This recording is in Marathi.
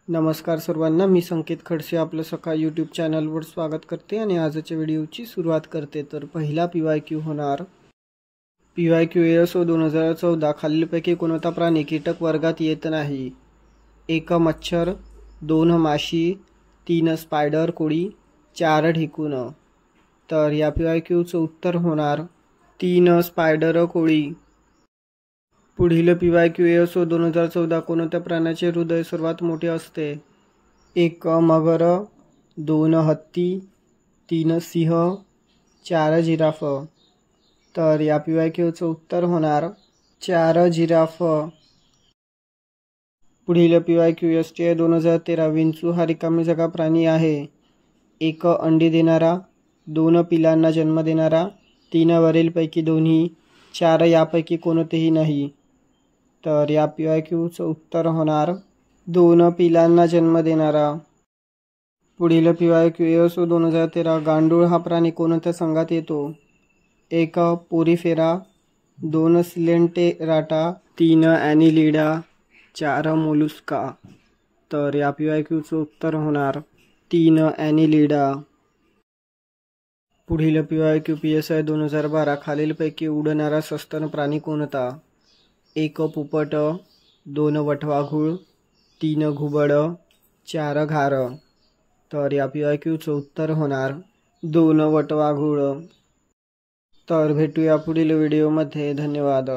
नमस्कार सर्वांना, मी संकेत खडसे आपलं सकाळ यूट्यूब चॅनलवर स्वागत करते आणि आजच्या व्हिडिओची सुरुवात करते। तर पहिला PYQ होणार PYQ ASO 2014 खालीलपैकी कोणता प्राणी कीटक वर्गात येत नाही? 1 मच्छर, 2 माशी, 3 स्पायडर कोळी, 4 ढिकूण। तर या PYQचं उत्तर होणार 3 स्पायडर कोळी। पुढील PYQ ASO 2014 कोणत्या प्राण्याचे हृदय सर्वात मोठे असते? 1 मगर, 2 हत्ती, 3 सिंह, 4 जिराफ। तर या PYQचं उत्तर होणार 4 जिराफ। पुढील PYQ STI 2013 विंचू हा रिकामी जागा प्राणी आहे। 1 अंडी देणारा, 2 पिलांना जन्म देणारा, 3 वरीलपैकी दोन्ही, 4 यापैकी कोणतेही नाही। तर या PYQचं उत्तर होणार 2 पिलांना जन्म देणारा। पुढील PYQ ASO 2013 गांडूळ हा प्राणी कोणत्या संघात येतो? 1 पोरीफेरा, 2 सिलेंटेराटा, 3 ॲनिलिडा, 4 मोलुस्का। तर या PYQचं उत्तर होणार 3 ॲनिलिडा। पुढील PYQ PSI 2012 खालीलपैकी उडणारा सस्तन प्राणी कोणता? 1 पोपट, 2 वटवाघूळ, 3 घुबड, 4 घार। तर या PYQचं उत्तर होणार 2 वटवाघूळ। तर भेटूया पुढील व्हिडिओमध्ये। धन्यवाद।